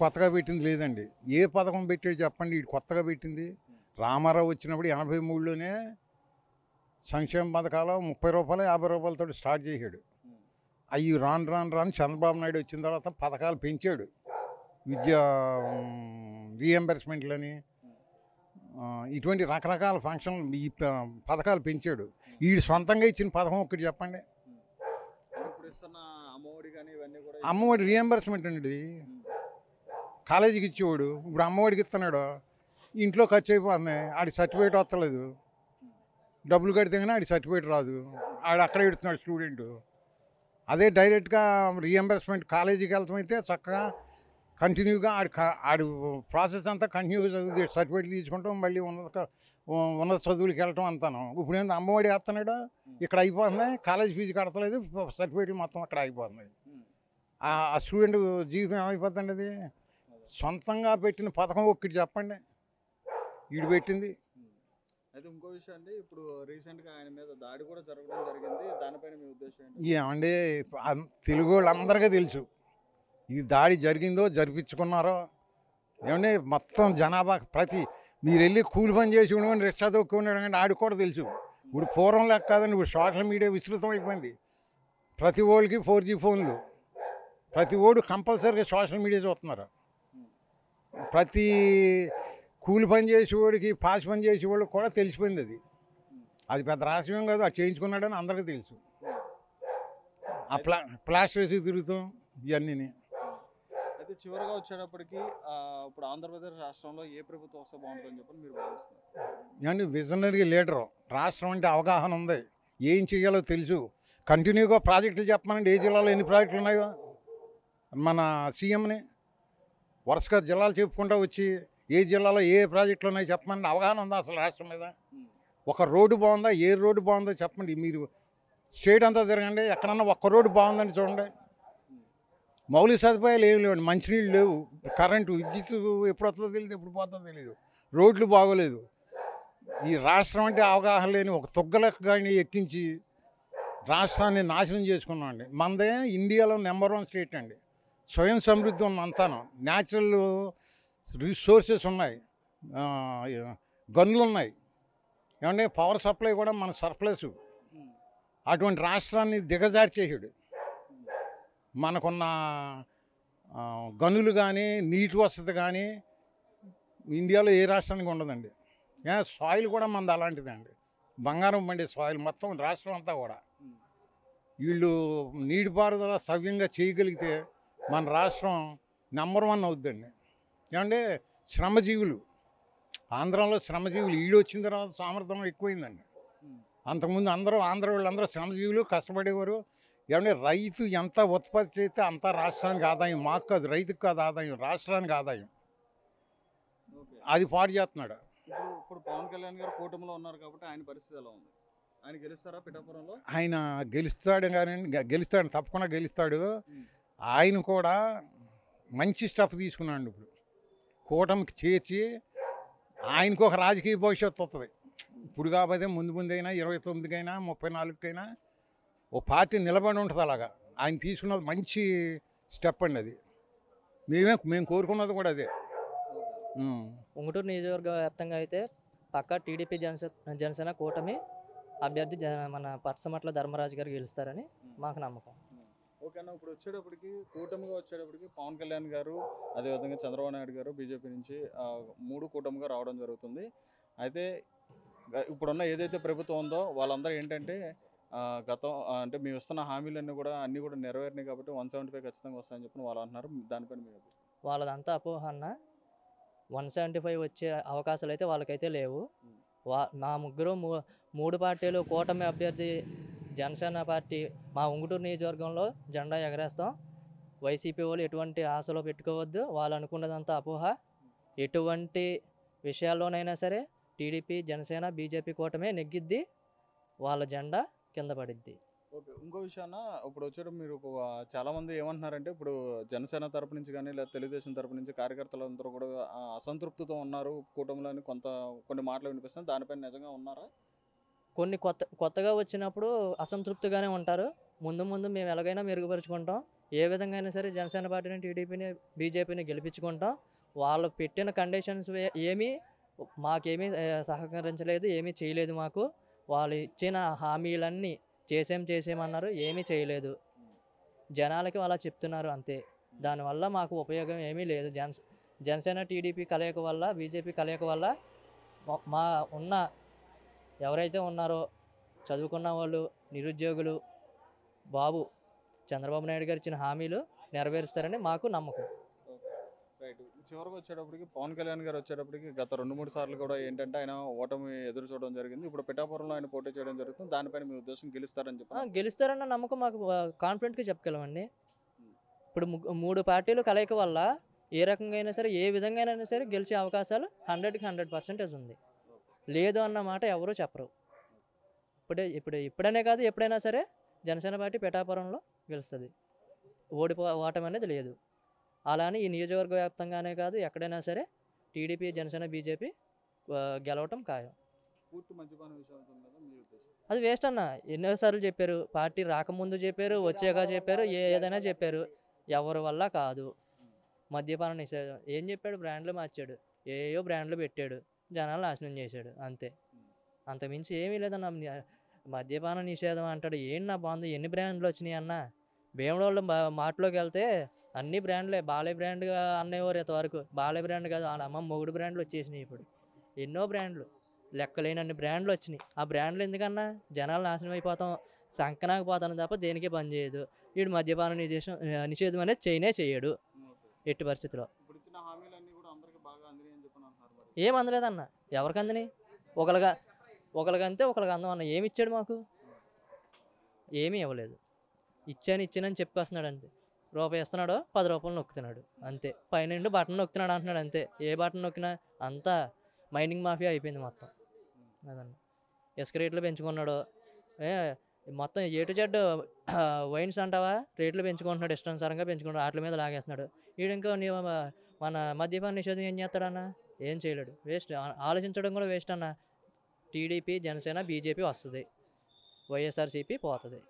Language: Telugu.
కొత్తగా పెట్టింది లేదండి. ఏ పథకం పెట్టాడు చెప్పండి ఈడు కొత్తగా పెట్టింది? రామారావు వచ్చినప్పుడు 83లోనే సంక్షేమ పథకాలు 30 రూపాయలు 50 రూపాయలతో స్టార్ట్ చేశాడు. అవి రాను చంద్రబాబు నాయుడు వచ్చిన తర్వాత పథకాలు పెంచాడు. విద్యా రీఎంబర్స్మెంట్లని ఇటువంటి రకరకాల ఫంక్షన్లు ఈ పథకాలు పెంచాడు. వీడు సొంతంగా ఇచ్చిన పథకం ఒకటి చెప్పండి. అమ్మఒడి రీఎంబర్స్మెంట్ అండి. కాలేజీకి ఇచ్చేవాడు ఇప్పుడు అమ్మఒడికి ఇస్తున్నాడు. ఇంట్లో ఖర్చు అయిపోతుంది, ఆడి సర్టిఫికేట్ వస్తలేదు. డబ్బులు కడితే కానీ ఆడి సర్టిఫికేట్ రాదు, ఆడు అక్కడ ఎడుతున్నాడు స్టూడెంట్. అదే డైరెక్ట్గా రీఎంబర్స్మెంట్ కాలేజీకి వెళ్తామైతే చక్కగా కంటిన్యూగా ఆడు ప్రాసెస్ అంతా కంటిన్యూగా చదివి సర్టిఫికేట్ తీసుకుంటాం, మళ్ళీ ఉన్నత చదువులకి వెళ్ళటం అంతాను. ఇప్పుడు ఏంటి అమ్మఒడి వేస్తున్నాడు, ఇక్కడ అయిపోతుంది, కాలేజ్ ఫీజు కడతలేదు, సర్టిఫికేట్లు మొత్తం అక్కడ అయిపోతుంది. ఆ స్టూడెంట్ జీవితం ఏమైపోతుంది? అది సొంతంగా పెట్టిన పథకం ఒక్కటి చెప్పండి వీడు పెట్టింది. అయితే ఇంకో విషయం అండి, ఇప్పుడు రీసెంట్గా ఆయన మీద దాడి కూడా జరగడం జరిగింది. దానిపైన మీ ఉద్దేశం ఏంటి? ఏమండి తెలుగు వాళ్ళందరికీ తెలుసు ఇది దాడి జరిగిందో జరిపించుకున్నారో. ఏమంటే మొత్తం జనాభా మీరు వెళ్ళి కూలి పని చేసి ఉండమని రిక్షా తొక్కున్నాడు కానీ ఆడికి కూడా తెలుసు. ఇప్పుడు పూర్వం లెక్క కాదండి, ఇప్పుడు సోషల్ మీడియా విస్తృతం అయిపోయింది. ప్రతి ఓడికి 4G ఫోన్లు, ప్రతి ఓడు కంపల్సరీగా సోషల్ మీడియా చూస్తున్నారు. ప్రతి కూలి పని చేసేవాడికి పాసి పని చేసేవాడికి కూడా తెలిసిపోయింది. అది పెద్ద రహస్యం కాదు, అది చేయించుకున్నాడని అందరికీ తెలుసు. ఆ ప్లాస్టర్ వేసి తిరుగుతాం ఇవన్నీ. అయితే చివరిగా వచ్చేటప్పటికి ఇప్పుడు ఆంధ్రప్రదేశ్ రాష్ట్రంలో ఏ ప్రభుత్వం వస్తే బాగుంటుందని చెప్పి మీరు భావిస్తున్నారు? ఏమండి విజనరీ లీడరు, రాష్ట్రం అంటే అవగాహన ఉంది, ఏం చేయాలో తెలుసు. కంటిన్యూగా ప్రాజెక్టులు చెప్పమనండి, ఏ జిల్లాలో ఎన్ని ప్రాజెక్టులు ఉన్నాయో. మన సీఎంని వరుసగా జిల్లాలు చెప్పుకుంటూ వచ్చి ఏ జిల్లాలో ఏ ప్రాజెక్టులు ఉన్నాయో చెప్పమని అవగాహన ఉందా అసలు రాష్ట్రం మీద? ఒక రోడ్డు బాగుందా, ఏ రోడ్డు బాగుందో చెప్పండి. మీరు స్టేట్ అంతా తిరగండి, ఎక్కడన్నా ఒక్క రోడ్డు బాగుందని చూడండి. మౌలిక సదుపాయాలు ఏమి లేవండి, మంచినీళ్ళు లేవు, కరెంటు విద్యుత్ ఎప్పుడు వస్తుందో తెలియదు, ఎప్పుడు పోతుందో తెలియదు, రోడ్లు బాగోలేదు. ఈ రాష్ట్రం అంటే అవగాహన లేని ఒక తుగ్గలకు కానీ ఎక్కించి రాష్ట్రాన్ని నాశనం చేసుకున్నామండి. మనదే ఇండియాలో నెంబర్ 1 స్టేట్ అండి. స్వయం సమృద్ధి ఉన్న అంతాను, న్యాచురల్ రిసోర్సెస్ ఉన్నాయి, గనులు ఉన్నాయి. ఏమంటే పవర్ సప్లై కూడా మన సర్ప్లస్. అటువంటి రాష్ట్రాన్ని దిగజారి చేసాడు. మనకున్న గనులు కానీ నీటి వసతి కానీ ఇండియాలో ఏ రాష్ట్రానికి ఉండదండి. సాయిల్ కూడా మనది అలాంటిదండి, బంగారం పండే సాయిల్ మొత్తం రాష్ట్రం అంతా కూడా. వీళ్ళు నీటిపారుదల సవ్యంగా చేయగలిగితే మన రాష్ట్రం నెంబర్ 1 అవుద్దండి. ఏమంటే శ్రమజీవులు, ఆంధ్రాలో శ్రమజీవులు ఈడు వచ్చిన తర్వాత సామర్థ్యం ఎక్కువైందండి. అంతకుముందు ఆంధ్ర వాళ్ళందరూ శ్రమజీవులు, కష్టపడేవారు. ఏమంటే రైతు ఎంత ఉత్పత్తి చేస్తే అంత రాష్ట్రానికి ఆదాయం, మాకు కాదు, రైతుకు కాదు ఆదాయం, రాష్ట్రానికి ఆదాయం. అది పాడు చేస్తున్నాడు. ఇప్పుడు పవన్ కళ్యాణ్ గారు కూటమిలో ఉన్నారు కాబట్టి ఆయన పరిస్థితి ఎలా ఉంది? ఆయన గెలుస్తారా పిఠాపురంలో? ఆయన గెలుస్తాడు కానీ గెలుస్తాడు, తప్పకుండా గెలుస్తాడు. ఆయన కూడా మంచి స్టెప్ తీసుకున్నాడు. ఇప్పుడు కూటమికి చేర్చి ఆయనకు ఒక రాజకీయ భవిష్యత్తు వస్తుంది. ఇప్పుడు కాకపోతే ముందైనా 29కైనా 34కైనా ఓ పార్టీ నిలబడి ఉంటుంది. అలాగా ఆయన తీసుకున్నది మంచి స్టెప్ అండి. అది మేము కోరుకున్నది కూడా అదే. ఉంగుటూరు నియోజకవర్గ వ్యాప్తంగా అయితే పక్కా టీడీపీ జనసేన కూటమి అభ్యర్థి మన పర్సమట్ల ధర్మరాజు గారు గెలుస్తారని మాకు నమ్మకం. ఓకేనా, ఇప్పుడు వచ్చేటప్పటికి కూటమిగా వచ్చేటప్పటికి పవన్ కళ్యాణ్ గారు, అదేవిధంగా చంద్రబాబు నాయుడు గారు బీజేపీ నుంచి 3 కూటమిగా రావడం జరుగుతుంది. అయితే ఇప్పుడున్న ఏదైతే ప్రభుత్వం ఉందో వాళ్ళందరూ ఏంటంటే గతం అంటే మేము ఇస్తున్న హామీలన్నీ కూడా నెరవేరినాయి కాబట్టి 175 ఖచ్చితంగా వస్తాయని చెప్పి వాళ్ళు అంటున్నారు. దానిపైన మీరు వాళ్ళదంతా అపోహ అన్న. 175 వచ్చే అవకాశాలు అయితే వాళ్ళకైతే లేవు. మా ముగ్గురు 3 పార్టీలు కూటమి అభ్యర్థి జనసేన పార్టీ మా ఉంగుటూరు నియోజకవర్గంలో జెండా ఎగరేస్తాం. వైసీపీ వాళ్ళు ఎటువంటి ఆశలో పెట్టుకోవద్దు, వాళ్ళు అనుకున్నదంతా అపోహ. ఎటువంటి విషయాల్లోనైనా సరే టీడీపీ జనసేన బీజేపీ కూటమే నెగ్గిద్ది, వాళ్ళ జెండా కింద పడిద్ది. ఓకే, ఇంకో విషయాన ఇప్పుడు వచ్చేటప్పుడు మీరు చాలామంది ఏమంటున్నారంటే ఇప్పుడు జనసేన తరపు నుంచి కానీ లేదా తెలుగుదేశం తరపు నుంచి కార్యకర్తలందరూ కూడా అసంతృప్తితో ఉన్నారు కూటమిలోని కొన్ని మాటలు వినిపిస్తున్నాయి. దానిపైన నిజంగా ఉన్నారా? కొత్తగా వచ్చినప్పుడు అసంతృప్తిగానే ఉంటారు. ముందు మేము ఎలాగైనా మెరుగుపరుచుకుంటాం, ఏ విధంగా అయినా సరే జనసేన పార్టీని, టీడీపీని, బీజేపీని గెలిపించుకుంటాం. వాళ్ళు పెట్టిన కండిషన్స్ ఏమీ మాకేమీ సహకరించలేదు, ఏమీ చేయలేదు మాకు. వాళ్ళు ఇచ్చిన హామీలన్నీ చేసేమన్నారు, ఏమీ చేయలేదు. జనాలకి అలా చెప్తున్నారు అంతే. దానివల్ల మాకు ఉపయోగం ఏమీ లేదు. జనసేన టీడీపీ కలయిక వల్ల, బీజేపీ కలయిక వల్ల మా ఉన్న ఎవరైతే ఉన్నారో చదువుకున్న వాళ్ళు, నిరుద్యోగులు, చంద్రబాబు నాయుడు గారు ఇచ్చిన హామీలు నెరవేరుస్తారని మాకు నమ్మకం. రైట్. చివరికి వచ్చేటప్పటికి పవన్ కళ్యాణ్ గారు వచ్చేటప్పటికి గత 2-3 సార్లు కూడా ఏంటంటే ఆయన ఓటమి ఎదురు చూడడం జరిగింది. ఇప్పుడు పిఠాపురంలో ఆయన పోటీ చేయడం జరుగుతుంది. దానిపైన మీ ఉద్దేశం గెలుస్తారని చెప్పి గెలుస్తారన్న నమ్మకం మాకు కాన్ఫిడెంట్గా చెప్పగలమండి. ఇప్పుడు 3 పార్టీలు కలయిక వల్ల ఏ రకంగా అయినా సరే, ఏ విధంగా అయినా సరే గెలిచే అవకాశాలు 100కి 100% ఉంది. లేదు అన్న మాట ఎవరూ చెప్పరు. ఇప్పుడనే కాదు, ఎప్పుడైనా సరే జనసేన పార్టీ పిఠాపురంలో గెలుస్తుంది. ఓటమి అనేది లేదు. అలా అని ఈ నియోజకవర్గ వ్యాప్తంగానే కాదు, ఎక్కడైనా సరే టీడీపీ, జనసేన, బీజేపీ గెలవటం ఖాయం. పూర్తి మద్యపాన విషయం అవుతుంది కదా మీ ఉద్దేశం? అది వేస్ట్ అన్న. ఎన్నోసార్లు చెప్పారు, పార్టీ రాకముందు చెప్పారు, వచ్చాక చెప్పారు, ఏదైనా చెప్పారు. ఎవరి వల్ల కాదు. మద్యపాన నిషేధం ఏం చెప్పాడు? బ్రాండ్లు మార్చాడు, ఏయో బ్రాండ్లు పెట్టాడు, జనాలు నాశనం చేశాడు, అంతే. అంతమించి ఏమీ లేదన్న. మద్యపాన నిషేధం అంటాడు, ఏంటి నా బాగుంది, ఎన్ని బ్రాండ్లు వచ్చినాయి అన్న? భీమడోళ్ళు మార్ట్లోకి వెళ్తే అన్ని బ్రాండ్లే. బాలే బ్రాండ్గా అన్నేవారు ఇంతవరకు. బాలే బ్రాండ్ కాదు, వాళ్ళ అమ్మ మొగుడు బ్రాండ్లు వచ్చేసినాయి. ఇప్పుడు ఎన్నో బ్రాండ్లు, లెక్కలేనన్ని బ్రాండ్లు వచ్చినాయి. ఆ బ్రాండ్లు ఎందుకన్నా? జనాలు నాశనం అయిపోతాం, సంకనాకపోతాను తప్ప దేనికే పని చేయదు. వీడు మద్యపాన నిషేధం అనేది చేయడు ఎట్టి పరిస్థితిలో. ఇప్పుడు ఇచ్చిన హామీలన్నీ కూడా అందరికీ బాగా అందినాయి అని చెప్పని అంటున్నారు. మరి ఏం అందలేదన్న. ఎవరికి అందినాయి? ఒకరికి అంతే, ఒకరికి అందం అన్న. ఏమి ఇచ్చాడు మాకు? ఏమీ ఇవ్వలేదు. ఇచ్చానని చెప్పేస్తున్నాడు అంతే. రూపాయి ఇస్తున్నాడో 10 రూపాయలు నొక్కుతున్నాడు అంతే. పైనుండి బటన్ నొక్కుతున్నాడు అంటున్నాడు అంతే. ఏ బటన్ నొక్కినా అంతా మైనింగ్ మాఫియా అయిపోయింది మొత్తం. అదన్న. ఇసుక రేట్లు పెంచుకున్నాడు. మొత్తం ఏ టు జెడ్ వైన్స్ అంటావా, రేట్లు పెంచుకుంటున్నాడు, ఇష్టానుసారంగా పెంచుకుంటాడు, వాటి మీద లాగేస్తున్నాడు. వీడు ఇంకా మన మద్యపాన నిషేధం ఏం చేస్తాడన్న? ఏం చేయలేడు. వేస్ట్. ఆలోచించడం కూడా వేస్ట్ అన్న. టీడీపీ, జనసేన, బీజేపీ వస్తుంది, వైఎస్ఆర్సీపీ పోతుంది.